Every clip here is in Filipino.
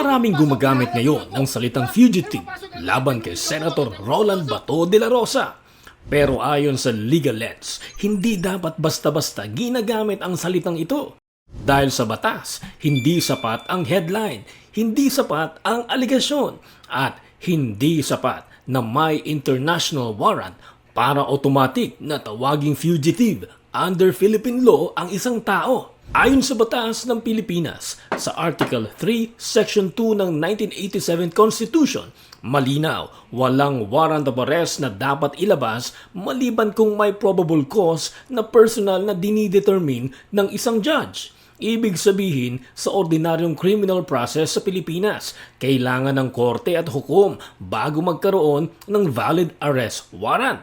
Maraming gumagamit ngayon ng salitang fugitive laban kay Senator Roland Bato de la Rosa. Pero ayon sa Legal Lens, hindi dapat basta-basta ginagamit ang salitang ito. Dahil sa batas, hindi sapat ang headline, hindi sapat ang aligasyon, at hindi sapat na may international warrant para automatic na tawaging fugitive under Philippine law ang isang tao. Ayon sa batas ng Pilipinas, sa Article 3, Section 2 ng 1987 Constitution, malinaw, walang warrant of arrest na dapat ilabas maliban kung may probable cause na personal na dinidetermine ng isang judge. Ibig sabihin, sa ordinaryong criminal process sa Pilipinas, kailangan ng korte at hukom bago magkaroon ng valid arrest warrant.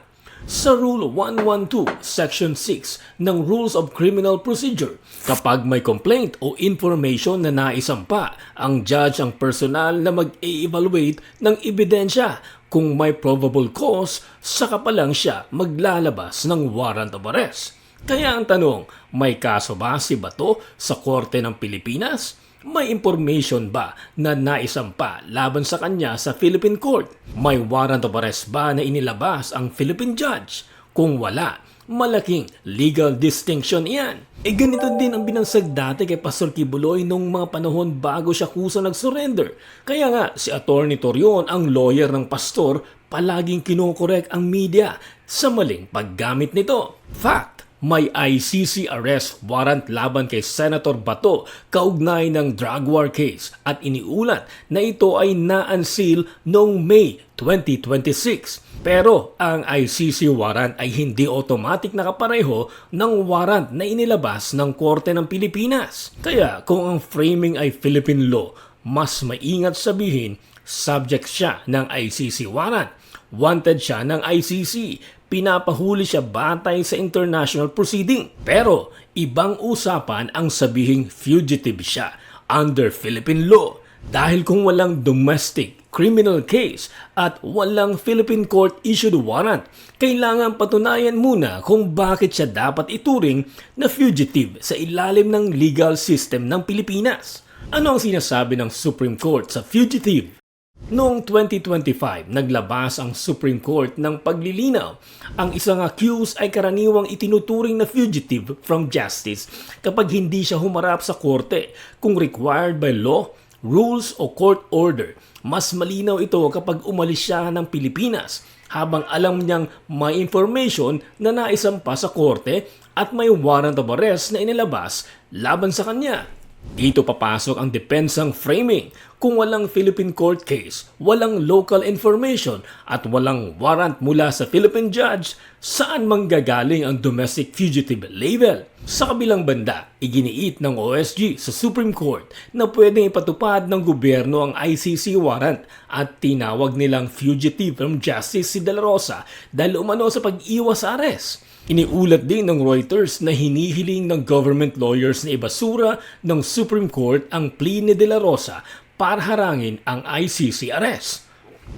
Sa Rule 112, Section 6 ng Rules of Criminal Procedure, kapag may complaint o information na naisampa, ang judge ang personal na mag-e-evaluate ng ebidensya. Kung may probable cause, saka pa lang siya maglalabas ng warrant of arrest. Kaya ang tanong, may kaso ba si Bato sa Korte ng Pilipinas? May information ba na naisampa laban sa kanya sa Philippine Court? May warrant of arrest ba na inilabas ang Philippine judge? Kung wala, malaking legal distinction iyan. Ganito din ang binansag dati kay Pastor Kibuloy nung mga panahon bago siya kusa nag-surrender. Kaya nga si Attorney Torion, ang lawyer ng pastor, palaging kinokorek ang media sa maling paggamit nito. Fact! May ICC arrest warrant laban kay Senator Bato kaugnay ng drug war case at iniulat na ito ay na-unseal noong May 2026. Pero ang ICC warrant ay hindi automatic nakapareho ng warrant na inilabas ng Korte ng Pilipinas. Kaya kung ang framing ay Philippine law, mas maingat sabihin subject siya ng ICC warrant. Wanted siya ng ICC. Pinapahuli siya batay sa international proceeding. Pero ibang usapan ang sabihing fugitive siya under Philippine law. Dahil kung walang domestic criminal case at walang Philippine court-issued warrant, kailangan patunayan muna kung bakit siya dapat ituring na fugitive sa ilalim ng legal system ng Pilipinas. Ano ang sinasabi ng Supreme Court sa fugitive? Noong 2025, naglabas ang Supreme Court ng paglilinaw. Ang isang accused ay karaniwang itinuturing na fugitive from justice kapag hindi siya humarap sa korte kung required by law, rules o court order. Mas malinaw ito kapag umalis siya ng Pilipinas habang alam niyang may information na naisampa sa korte at may warrant of arrest na inilabas laban sa kanya. Dito papasok ang depensang framing. Kung walang Philippine court case, walang local information at walang warrant mula sa Philippine judge, saan manggagaling ang domestic fugitive label? Sa kabilang banda, iginiit ng OSG sa Supreme Court na pwedeng ipatupad ng gobyerno ang ICC warrant at tinawag nilang fugitive from justice si De La Rosa dahil umano sa pag-iwas sa arrest. Iniulat din ng Reuters na hinihiling ng government lawyers na ibasura ng Supreme Court ang plea ni De La Rosa para harangin ang ICC arrest.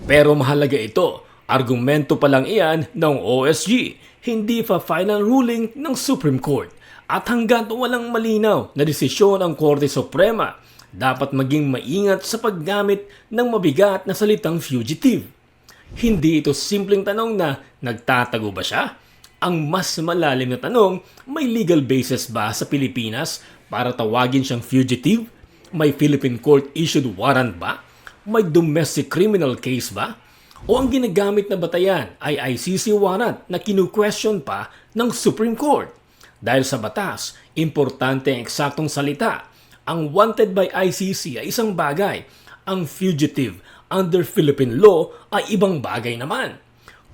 Pero mahalaga ito, argumento pa lang iyan ng OSG, hindi pa final ruling ng Supreme Court. At hanggat walang malinaw na desisyon ang Korte Suprema, dapat maging maingat sa paggamit ng mabigat na salitang fugitive. Hindi ito simpleng tanong na nagtatago ba siya? Ang mas malalim na tanong, may legal basis ba sa Pilipinas para tawagin siyang fugitive? May Philippine court-issued warrant ba? May domestic criminal case ba? O ang ginagamit na batayan ay ICC warrant na kinu-question pa ng Supreme Court? Dahil sa batas, importante ang eksaktong salita. Ang wanted by ICC ay isang bagay. Ang fugitive under Philippine law ay ibang bagay naman.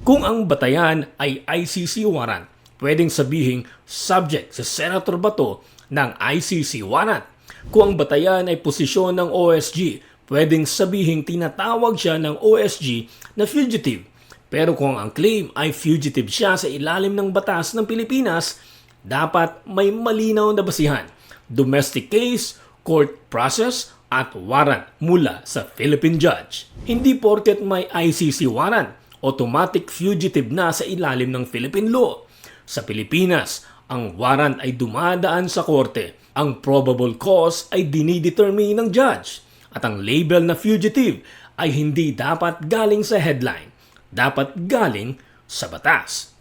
Kung ang batayan ay ICC warrant, pwedeng sabihing subject sa Senator Bato ng ICC warrant. Kung ang batayan ay posisyon ng OSG, pwedeng sabihing tinatawag siya ng OSG na fugitive. Pero kung ang claim ay fugitive siya sa ilalim ng batas ng Pilipinas, dapat may malinaw na basihan, domestic case, court process, at warrant mula sa Philippine judge. Hindi porket may ICC warrant, automatic fugitive na sa ilalim ng Philippine law. Sa Pilipinas, ang warrant ay dumadaan sa korte. Ang probable cause ay dinidetermine ng judge. At ang label na fugitive ay hindi dapat galing sa headline. Dapat galing sa batas.